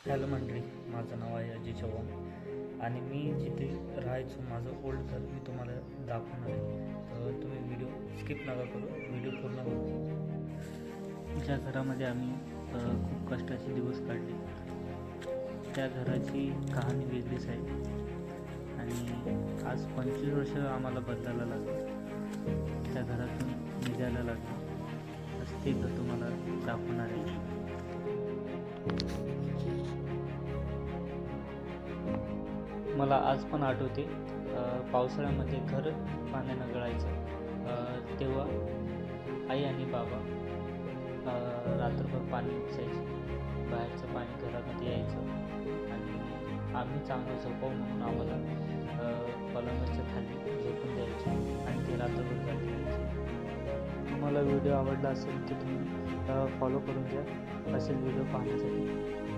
Hello मंडळी, माझं नाव आहे अजय चव्हाण आणि मी जिथे राहायचो माझं ओल्ड घर मी तुम्हाला दाखवणार आहे. तर तुम्ही व्हिडिओ स्किप नका करू, व्हिडिओ पूर्ण बघा. ज्या घरामध्ये आम्ही खूप कष्टाचे दिवस काढले त्या घराची कहाणी वेगळीच आहे आणि आज 25 वर्ष आम्हाला बदलायला लागलं, त्या घरातून निघायला लागलं. आज ते घर तुम्हाला दाखवणार आहे. मला आज पण आठवते, पावसाळ्यामध्ये घर पाण्यानं गळायचं. तेव्हा आई आणि बाबा रात्रभर पाणी उपसायचे, बाहेरचं पाणी घरामध्ये यायचं आणि आम्ही चांगलं झोपावं म्हणून आम्हाला पलंगाच्या खाली झोपून द्यायचे आणि ते रात्रभर जागे राहायचे. तुम्हाला व्हिडिओ आवडला असेल तर तुम्ही फॉलो करून घ्या असेच व्हिडिओ पाहण्यासाठी.